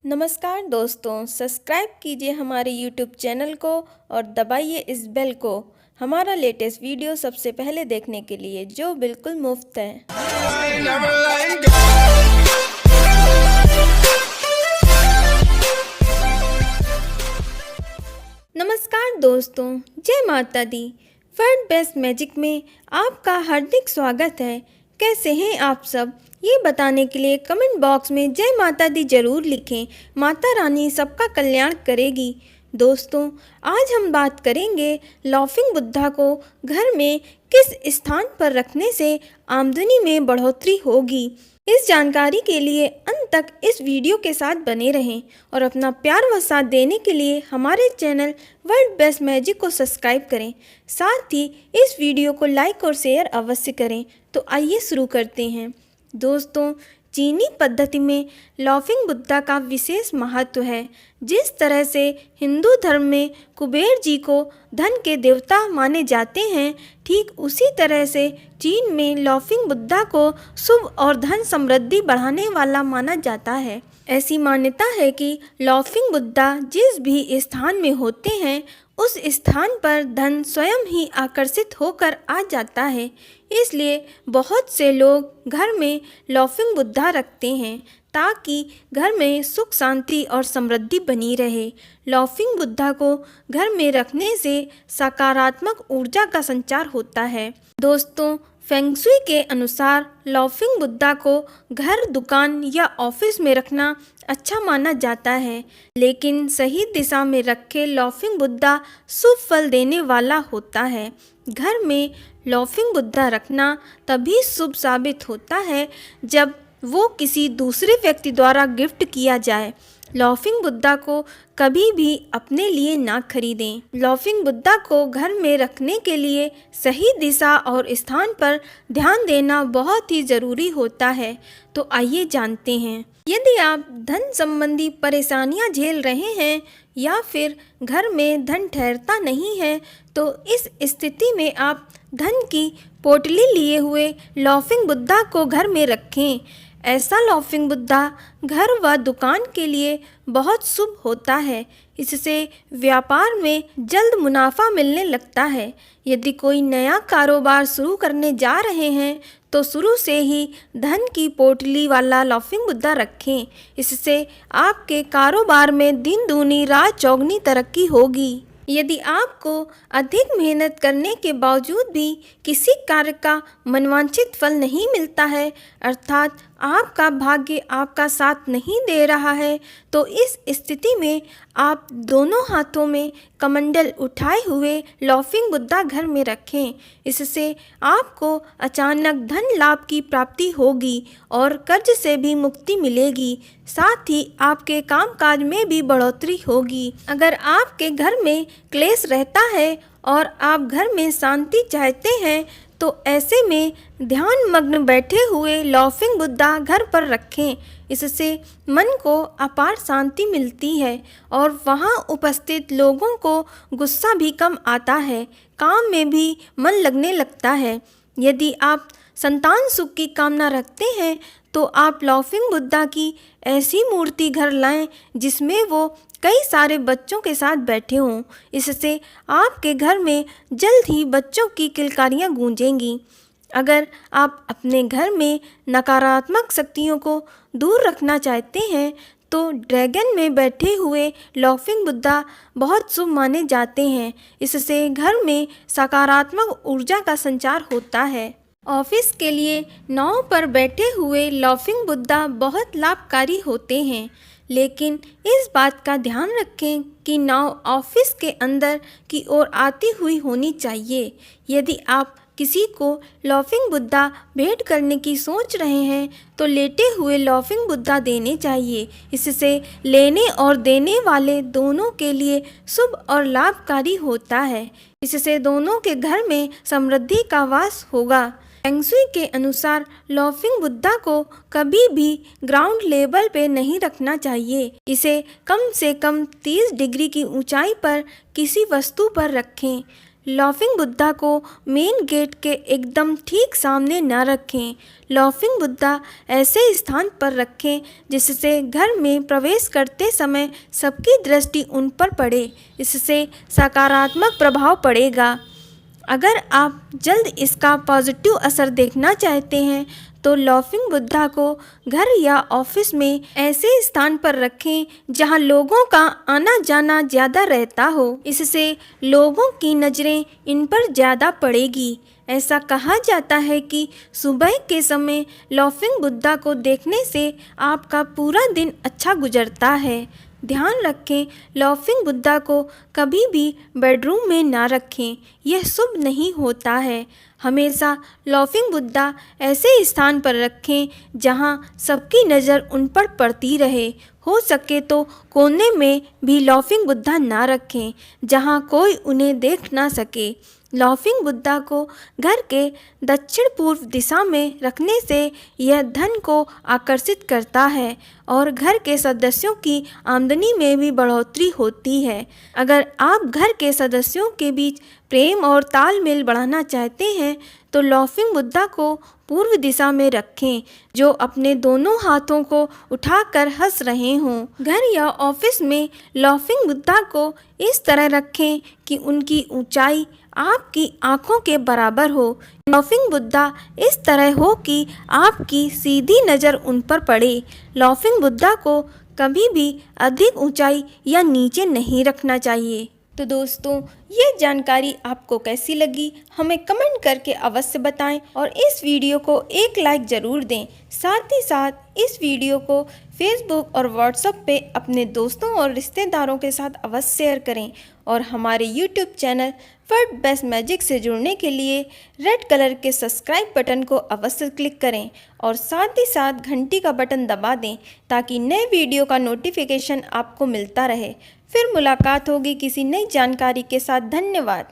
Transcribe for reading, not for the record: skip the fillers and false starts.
नमस्कार दोस्तों, सब्सक्राइब कीजिए हमारे YouTube चैनल को और दबाइए इस बेल को हमारा लेटेस्ट वीडियो सबसे पहले देखने के लिए, जो बिल्कुल मुफ्त है। नमस्कार दोस्तों, जय माता दी। वर्ल्ड बेस्ट मैजिक में आपका हार्दिक स्वागत है। कैसे हैं आप सब, ये बताने के लिए कमेंट बॉक्स में जय माता दी जरूर लिखें। माता रानी सबका कल्याण करेगी। दोस्तों, आज हम बात करेंगे लाफिंग बुद्धा को घर में किस स्थान पर रखने से आमदनी में बढ़ोतरी होगी। इस जानकारी के लिए अंत तक इस वीडियो के साथ बने रहें और अपना प्यार व साथ देने के लिए हमारे चैनल वर्ल्ड बेस्ट मैजिक को सब्सक्राइब करें। साथ ही इस वीडियो को लाइक और शेयर अवश्य करें। तो आइए शुरू करते हैं। दोस्तों, चीनी पद्धति में लाफिंग बुद्धा का विशेष महत्व है। जिस तरह से हिंदू धर्म में कुबेर जी को धन के देवता माने जाते हैं, ठीक उसी तरह से चीन में लाफिंग बुद्धा को शुभ और धन समृद्धि बढ़ाने वाला माना जाता है। ऐसी मान्यता है कि लाफिंग बुद्धा जिस भी स्थान में होते हैं, उस स्थान पर धन स्वयं ही आकर्षित होकर आ जाता है। इसलिए बहुत से लोग घर में लाफिंग बुद्धा रखते हैं ताकि घर में सुख शांति और समृद्धि बनी रहे। लाफिंग बुद्धा को घर में रखने से सकारात्मक ऊर्जा का संचार होता है। दोस्तों, फेंग शुई के अनुसार लाफिंग बुद्धा को घर, दुकान या ऑफिस में रखना अच्छा माना जाता है, लेकिन सही दिशा में रखे लाफिंग बुद्धा शुभ फल देने वाला होता है। घर में लाफिंग बुद्धा रखना तभी शुभ साबित होता है जब वो किसी दूसरे व्यक्ति द्वारा गिफ्ट किया जाए। लाफिंग बुद्धा को कभी भी अपने लिए ना खरीदें। लाफिंग बुद्धा को घर में रखने के लिए सही दिशा और स्थान पर ध्यान देना बहुत ही ज़रूरी होता है। तो आइए जानते हैं। यदि आप धन संबंधी परेशानियां झेल रहे हैं या फिर घर में धन ठहरता नहीं है, तो इस स्थिति में आप धन की पोटली लिए हुए लाफिंग बुद्धा को घर में रखें। ऐसा लाफिंग बुद्धा घर व दुकान के लिए बहुत शुभ होता है। इससे व्यापार में जल्द मुनाफा मिलने लगता है। यदि कोई नया कारोबार शुरू करने जा रहे हैं, तो शुरू से ही धन की पोटली वाला लाफिंग बुद्धा रखें। इससे आपके कारोबार में दिन दूनी रात चौगनी तरक्की होगी। यदि आपको अधिक मेहनत करने के बावजूद भी किसी कार्य का मनवांछित फल नहीं मिलता है, अर्थात आपका भाग्य आपका साथ नहीं दे रहा है, तो इस स्थिति में आप दोनों हाथों में कमंडल उठाए हुए लाफिंग बुद्धा घर में रखें। इससे आपको अचानक धन लाभ की प्राप्ति होगी और कर्ज से भी मुक्ति मिलेगी। साथ ही आपके कामकाज में भी बढ़ोतरी होगी। अगर आपके घर में क्लेश रहता है और आप घर में शांति चाहते हैं, तो ऐसे में ध्यान मग्न बैठे हुए लाफिंग बुद्धा घर पर रखें। इससे मन को अपार शांति मिलती है और वहाँ उपस्थित लोगों को गुस्सा भी कम आता है। काम में भी मन लगने लगता है। यदि आप संतान सुख की कामना रखते हैं, तो आप लाफिंग बुद्धा की ऐसी मूर्ति घर लाएं जिसमें वो कई सारे बच्चों के साथ बैठे हों। इससे आपके घर में जल्द ही बच्चों की किलकारियाँ गूंजेंगी। अगर आप अपने घर में नकारात्मक शक्तियों को दूर रखना चाहते हैं, तो ड्रैगन में बैठे हुए लाफिंग बुद्धा बहुत शुभ माने जाते हैं। इससे घर में सकारात्मक ऊर्जा का संचार होता है। ऑफिस के लिए नाव पर बैठे हुए लाफिंग बुद्धा बहुत लाभकारी होते हैं, लेकिन इस बात का ध्यान रखें कि नाव ऑफिस के अंदर की ओर आती हुई होनी चाहिए। यदि आप किसी को लाफिंग बुद्धा भेंट करने की सोच रहे हैं, तो लेटे हुए लाफिंग बुद्धा देने चाहिए। इससे लेने और देने वाले दोनों के लिए शुभ और लाभकारी होता है। इससे दोनों के घर में समृद्धि का वास होगा। फेंग शुई के अनुसार लाफिंग बुद्धा को कभी भी ग्राउंड लेवल पे नहीं रखना चाहिए। इसे कम से कम 30 डिग्री की ऊंचाई पर किसी वस्तु पर रखें। लाफिंग बुद्धा को मेन गेट के एकदम ठीक सामने न रखें। लाफिंग बुद्धा ऐसे स्थान पर रखें जिससे घर में प्रवेश करते समय सबकी दृष्टि उन पर पड़े। इससे सकारात्मक प्रभाव पड़ेगा। अगर आप जल्द इसका पॉजिटिव असर देखना चाहते हैं तो लाफिंग बुद्धा को घर या ऑफिस में ऐसे स्थान पर रखें जहां लोगों का आना जाना ज़्यादा रहता हो। इससे लोगों की नज़रें इन पर ज़्यादा पड़ेगी। ऐसा कहा जाता है कि सुबह के समय लाफिंग बुद्धा को देखने से आपका पूरा दिन अच्छा गुजरता है। ध्यान रखें, लाफिंग बुद्धा को कभी भी बेडरूम में ना रखें, यह शुभ नहीं होता है। हमेशा लाफिंग बुद्धा ऐसे स्थान पर रखें जहां सबकी नज़र उन पर पड़ती रहे। हो सके तो कोने में भी लाफिंग बुद्धा ना रखें जहां कोई उन्हें देख ना सके। लाफिंग बुद्धा को घर के दक्षिण पूर्व दिशा में रखने से यह धन को आकर्षित करता है और घर के सदस्यों की आमदनी में भी बढ़ोतरी होती है। अगर आप घर के सदस्यों के बीच प्रेम और तालमेल बढ़ाना चाहते हैं तो लाफिंग बुद्धा को पूर्व दिशा में रखें जो अपने दोनों हाथों को उठाकर हंस रहे हों। घर या ऑफिस में लाफिंग बुद्धा को इस तरह रखें कि उनकी ऊंचाई आपकी आंखों के बराबर हो। लाफिंग बुद्धा इस तरह हो कि आपकी सीधी नज़र उन पर पड़े। लाफिंग बुद्धा को कभी भी अधिक ऊंचाई या नीचे नहीं रखना चाहिए। तो दोस्तों, ये जानकारी आपको कैसी लगी हमें कमेंट करके अवश्य बताएं और इस वीडियो को एक लाइक ज़रूर दें। साथ ही साथ इस वीडियो को फेसबुक और व्हाट्सएप पे अपने दोस्तों और रिश्तेदारों के साथ अवश्य शेयर करें और हमारे YouTube channel world best magic से जुड़ने के लिए रेड कलर के सब्सक्राइब बटन को अवश्य क्लिक करें और साथ ही साथ घंटी का बटन दबा दें ताकि नए वीडियो का नोटिफिकेशन आपको मिलता रहे। फिर मुलाकात होगी किसी नई जानकारी के साथ। धन्यवाद।